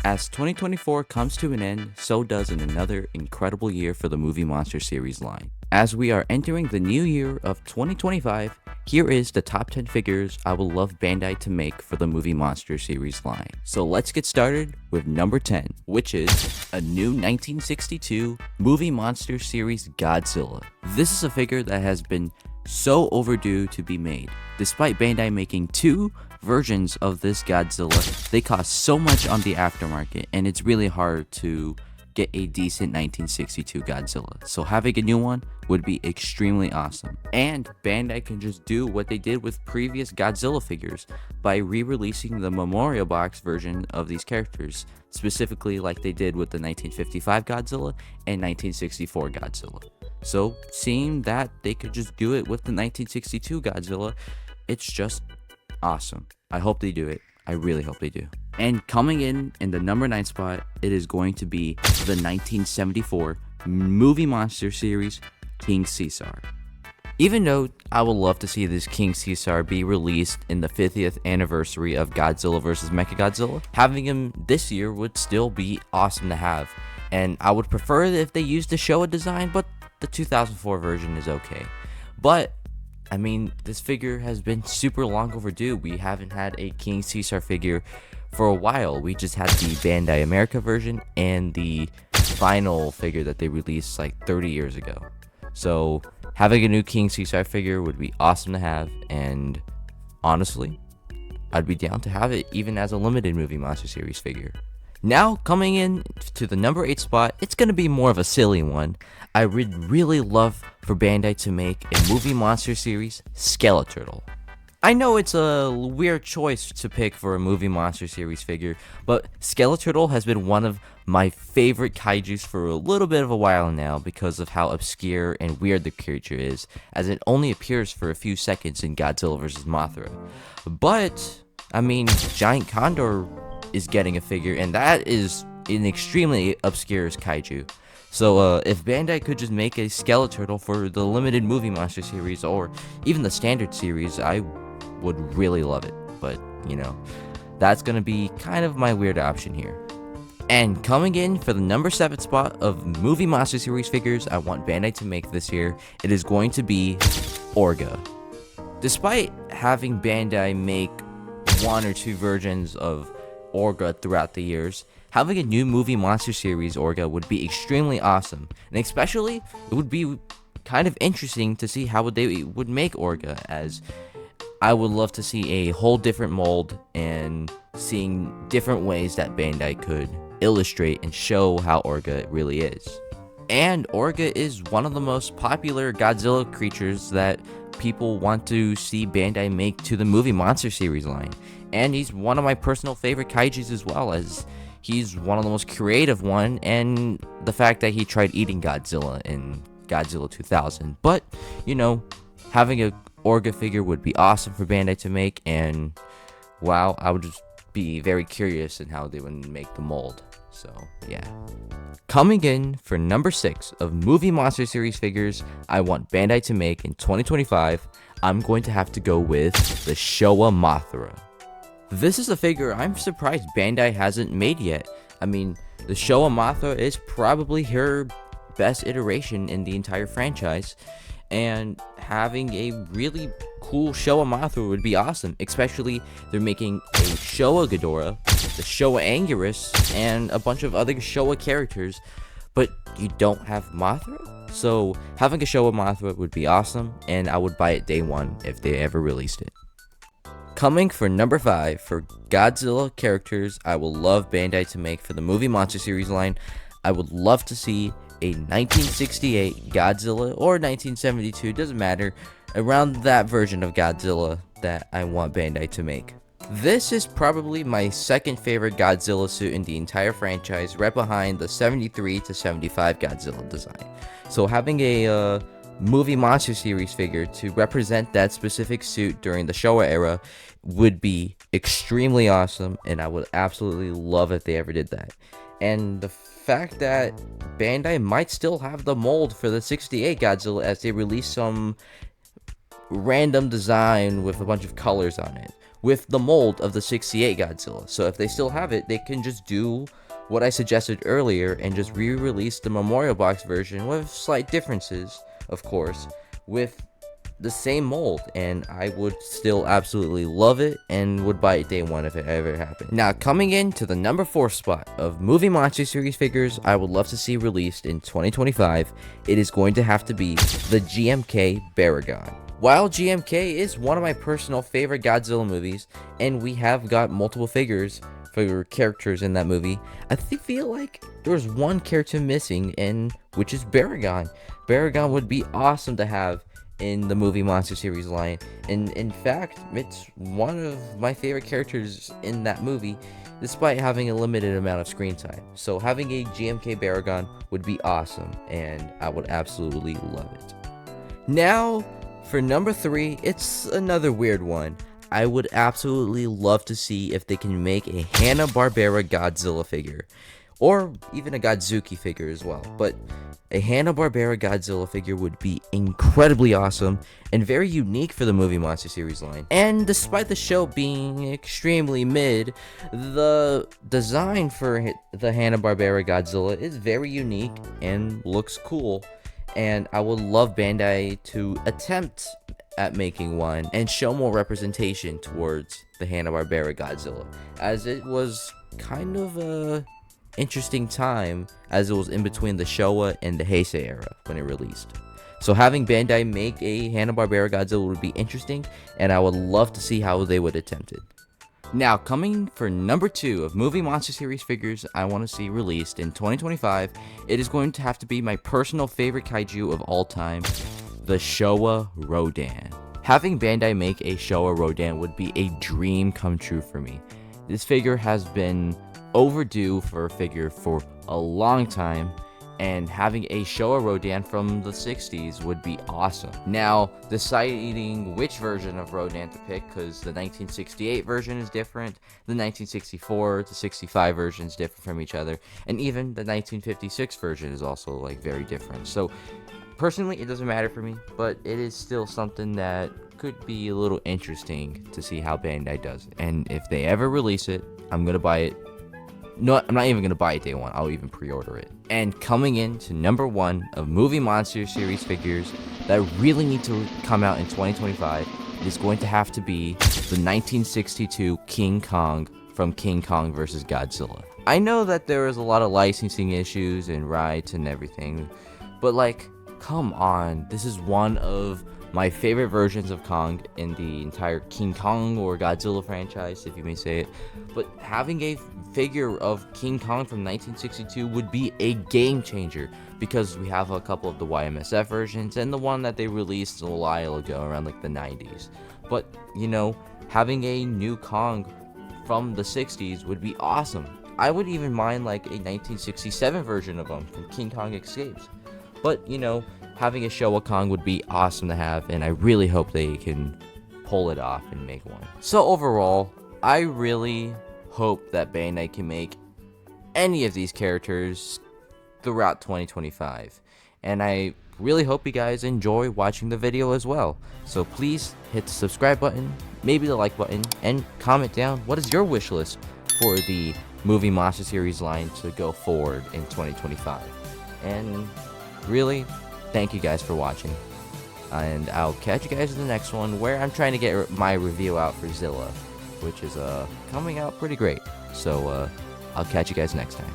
As 2024 comes to an end, so does another incredible year for the Movie Monster series line. As we are entering the new year of 2025, here is the top 10 figures I would love Bandai to make for the Movie Monster series line. So let's get started with number 10, which is a new 1962 Movie Monster series Godzilla. This is a figure that has been so overdue to be made. Despite Bandai making two versions of this Godzilla, they cost so much on the aftermarket, and it's really hard to get a decent 1962 Godzilla. So having a new one would be extremely awesome. And Bandai can just do what they did with previous Godzilla figures by re-releasing the memorial box version of these characters, specifically like they did with the 1955 Godzilla and 1964 Godzilla. So seeing that they could just do it with the 1962 Godzilla, it's just awesome. I hope they do it. I really hope they do. And coming in the number 9 spot, it is going to be the 1974 Movie Monster series King Caesar. Even though I would love to see this King Caesar be released in the 50th anniversary of Godzilla vs. Mechagodzilla, having him this year would still be awesome to have. And I would prefer it if they used the Showa design, but the 2004 version is okay. But I mean, this figure has been super long overdue. We haven't had a King Caesar figure for a while. We just had the Bandai America version and the final figure that they released like 30 years ago. So having a new King Caesar figure would be awesome to have, and honestly, I'd be down to have it even as a limited Movie Monster series figure. Now, coming in to the number 8 spot, it's going to be more of a silly one. I would really love for Bandai to make a Movie Monster series Skeleturtle. I know it's a weird choice to pick for a Movie Monster series figure, but Skeleturtle has been one of my favorite kaijus for a little bit of a while now because of how obscure and weird the creature is, as it only appears for a few seconds in Godzilla vs. Mothra. But, I mean, Giant Condor is getting a figure, and that is an extremely obscure kaiju. So if Bandai could just make a Skeleturtle for the limited Movie Monster series or even the standard series, I would really love it. But you know, that's gonna be kind of my weird option here. And coming in for the number 7 spot of Movie Monster series figures I want Bandai to make this year, it is going to be Orga. Despite having Bandai make one or two versions of Orga throughout the years, having a new Movie Monster series Orga would be extremely awesome, and especially it would be kind of interesting to see how they would make Orga, as I would love to see a whole different mold and seeing different ways that Bandai could illustrate and show how Orga really is. And Orga is one of the most popular Godzilla creatures that people want to see Bandai make to the Movie Monster series line. And he's one of my personal favorite kaijus as well, as he's one of the most creative one, and the fact that he tried eating Godzilla in Godzilla 2000. But, you know, having a Orga figure would be awesome for Bandai to make, and wow, I would just be very curious in how they would make the mold. So, yeah. Coming in for number 6 of Movie Monster series figures I want Bandai to make in 2025, I'm going to have to go with the Showa Mothra. This is a figure I'm surprised Bandai hasn't made yet. I mean, the Showa Mothra is probably her best iteration in the entire franchise, and having a really cool Showa Mothra would be awesome, especially they're making a Showa Ghidorah, the Showa Anguirus, and a bunch of other Showa characters, but you don't have Mothra? So having a Showa Mothra would be awesome, and I would buy it day one if they ever released it. Coming for number 5 for Godzilla characters I will love Bandai to make for the Movie Monster series line, I would love to see a 1968 Godzilla or 1972, doesn't matter, around that version of Godzilla that I want Bandai to make. This is probably my second favorite Godzilla suit in the entire franchise, right behind the 73 to 75 Godzilla design. So having a Movie Monster series figure to represent that specific suit during the Showa era would be extremely awesome, and I would absolutely love if they ever did that. And the fact that Bandai might still have the mold for the 68 Godzilla as they release some random design with a bunch of colors on it with the mold of the 68 Godzilla. So if they still have it, they can just do what I suggested earlier and just re-release the memorial box version with slight differences, of course, with the same mold, and I would still absolutely love it and would buy it day one if it ever happened. Now, coming into the number 4 spot of movie monster series figures I would love to see released in 2025, it is going to have to be the GMK Baragon. While GMK is one of my personal favorite Godzilla movies, and we have got multiple figures for characters in that movie, I feel like there's one character missing, and which is Baragon. Baragon would be awesome to have in the movie monster series line, and in fact, it's one of my favorite characters in that movie, despite having a limited amount of screen time. So having a GMK Baragon would be awesome, and I would absolutely love it. Now, for number 3, it's another weird one. I would absolutely love to see if they can make a Hanna-Barbera Godzilla figure, or even a Godzuki figure as well, but a Hanna-Barbera Godzilla figure would be incredibly awesome and very unique for the movie monster series line. And despite the show being extremely mid, the design for the Hanna-Barbera Godzilla is very unique and looks cool, and I would love Bandai to attempt at making one and show more representation towards the Hanna-Barbera Godzilla, as it was kind of a interesting time, as it was in between the Showa and the Heisei era when it released. So having Bandai make a Hanna-Barbera Godzilla would be interesting, and I would love to see how they would attempt it. Now, coming for number 2 of movie monster series figures I want to see released in 2025, it is going to have to be my personal favorite kaiju of all time, the Showa Rodan. Having Bandai make a Showa Rodan would be a dream come true for me. This figure has been overdue for a figure for a long time, and having a Showa Rodan from the 60s would be awesome. Now, deciding which version of Rodan to pick, because the 1968 version is different, the 1964 to 65 version is different from each other, and even the 1956 version is also like very different. So personally, it doesn't matter for me, but it is still something that could be a little interesting to see how Bandai does it. And if they ever release it, I'm gonna buy it. No, I'm not even going to buy it day one. I'll even pre-order it. And coming in to number 1 of movie monster series figures that really need to come out in 2025 is going to have to be the 1962 King Kong from King Kong vs. Godzilla. I know that there is a lot of licensing issues and rights and everything, but like, come on. This is one of my favorite versions of Kong in the entire King Kong or Godzilla franchise, if you may say it. But having a figure of King Kong from 1962 would be a game changer, because we have a couple of the YMSF versions and the one that they released a while ago around like the 90s. But, you know, having a new Kong from the 60s would be awesome. I would even mind like a 1967 version of him from King Kong Escapes. But, you know, having a Showa Kong would be awesome to have, and I really hope they can pull it off and make one. So overall, I really hope that Bandai can make any of these characters throughout 2025. And I really hope you guys enjoy watching the video as well. So please hit the subscribe button, maybe the like button, and comment down what is your wish list for the movie monster series line to go forward in 2025. And really, thank you guys for watching, and I'll catch you guys in the next one, where I'm trying to get my review out for Zilla, which is coming out pretty great. So I'll catch you guys next time.